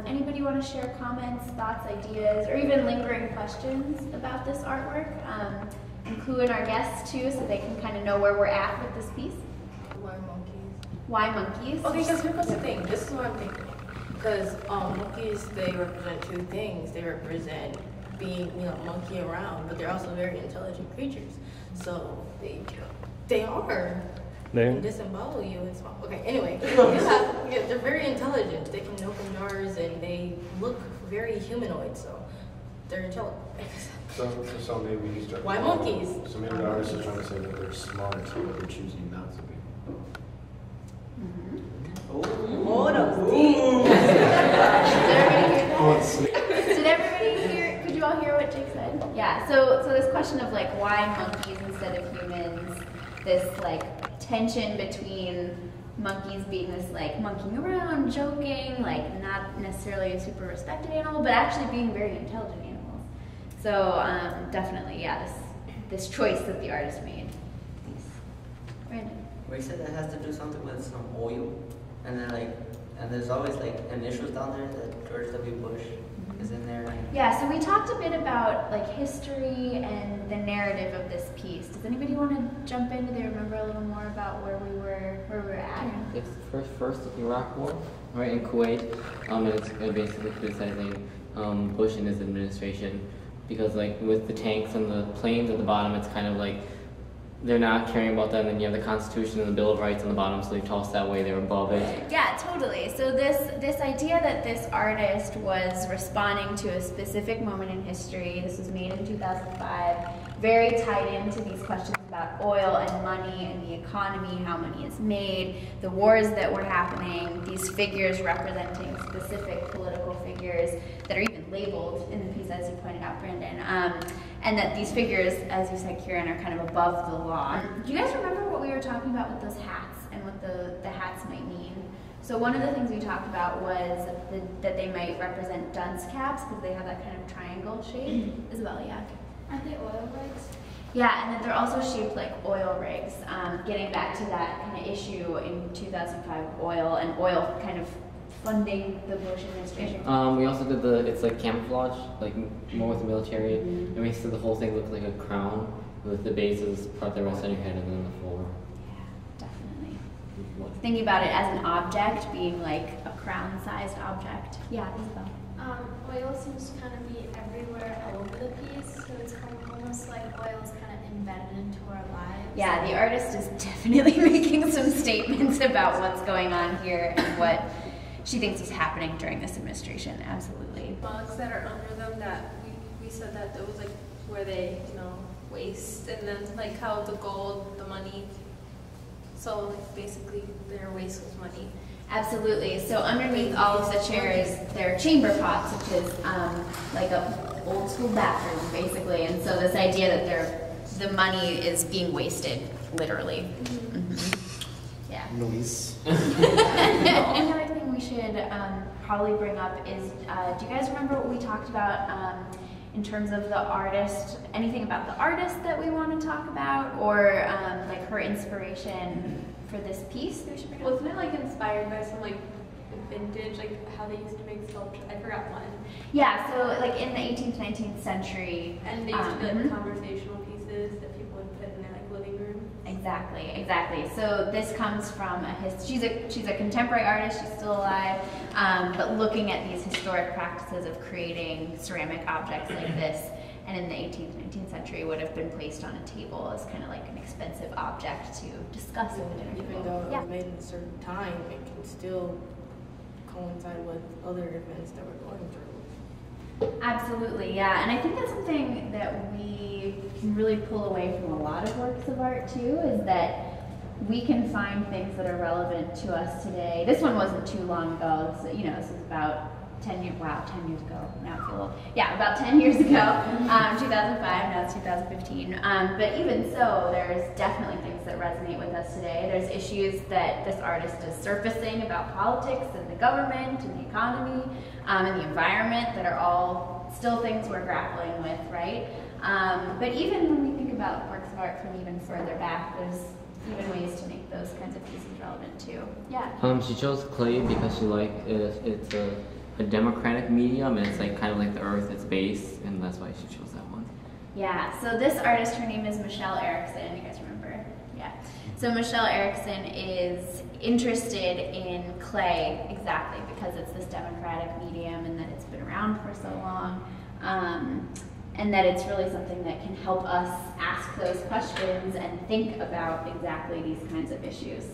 Anybody want to share comments, thoughts, ideas, or even lingering questions about this artwork? Include our guests too, so they can kind of know where we're at with this piece. Why monkeys? Why monkeys? Okay, because here goes the thing. This is what I'm thinking. Because monkeys, they represent two things. They represent being, monkey around, but they're also very intelligent creatures. So they are. And disembowel you and small. Okay, anyway, they're very intelligent. They can open jars and they look very humanoid, so they're intelligent. So maybe he's trying. Why monkeys? So maybe the artist is trying to say that they're smart, but they're choosing not to be. Hold up. Did everybody hear? Could you all hear what Jake said? Yeah. So this question of like why monkeys instead of humans? This like tension between monkeys being this like monkeying around, joking, like not necessarily a super respected animal, but actually being very intelligent animals. So definitely, yeah, this choice that the artist made. Brandon. We said that has to do something with some oil, and then and there's always like initials down there that George W. Bush is in there. Yeah, so we talked a bit about like history and the narrative of this piece. Does anybody want to jump in? Do they remember a little more about where we were at? It's the first Iraq War, right, in Kuwait. And it's basically criticizing Bush and his administration because like with the tanks and the planes at the bottom, it's kind of like they're not caring about that, and then you have the Constitution and the Bill of Rights on the bottom, so they toss that way, they're above it. Yeah, totally. So this idea that this artist was responding to a specific moment in history, this was made in 2005, very tied into these questions about oil and money and the economy, how money is made, the wars that were happening, these figures representing specific political figures that are even labeled in the piece, as you pointed out, Brandon. And that these figures, as you said, Kieran, are kind of above the law. Do you guys remember what we were talking about with those hats and what the hats might mean? So one of the things we talked about was that they might represent dunce caps because they have that kind of triangle shape. Isabel, yeah? Aren't they oil rigs? Yeah, and then they're also shaped like oil rigs. Getting back to that kind of issue in 2005, oil kind of funding the Bush administration. We also did it's like camouflage, like more with the military, and we said the whole thing looked like a crown with the base as part that rests on your head and then the floor. Yeah, definitely. Thinking about it as an object, being like a crown-sized object. Yeah, Isabel. Oil seems to kind of be everywhere all over the piece, so it's almost like oil is kind of embedded into our lives. Yeah, the artist is definitely making some statements about what's going on here and what she thinks is happening during this administration. Absolutely. Mugs that are under them that we said that those like where they waste, and then like how the gold, the money, so like basically their waste was money. Absolutely. So underneath all of the chairs, there are chamber pots, which is like a old school bathroom, basically. And so this idea that the money is being wasted, literally. Mm-hmm. Yeah. Noise. Another thing we should probably bring up is, do you guys remember what we talked about in terms of the artist? Anything about the artist that we want to talk about, or like her inspiration for this piece. Wasn't it like inspired by some like vintage, like how they used to make sculptures? I forgot one. Yeah, so like in the 18th, 19th century. And they used to be like conversational pieces that people would put in their like living room. Exactly, exactly. So this comes from she's a contemporary artist, she's still alive, but looking at these historic practices of creating ceramic objects like this, and in the 18th, 19th century would have been placed on a table as kind of like an expensive object to discuss with a dinner Even table. though it was made in a certain time, it can still coincide with other events that we're going through. Absolutely, yeah. And I think that's something that we can really pull away from a lot of works of art too, is that we can find things that are relevant to us today. This one wasn't too long ago. So, this was about 10 years, wow, 10 years ago. Now I feel old. Yeah, about 10 years ago, 2005, now it's 2015. But even so, there's definitely things that resonate with us today. There's issues that this artist is surfacing about politics and the government and the economy and the environment that are all still things we're grappling with, right? But even when we think about works of art from even further back, there's even ways to make those kinds of pieces relevant too. Yeah. She chose clay because she liked it's a democratic medium, and it's like kind of like the earth, its base, and that's why she chose that one. Yeah, so this artist, her name is Michelle Erickson, you guys remember? Yeah. So Michelle Erickson is interested in clay exactly because it's this democratic medium and that it's been around for so long, and that it's really something that can help us ask those questions and think about exactly these kinds of issues.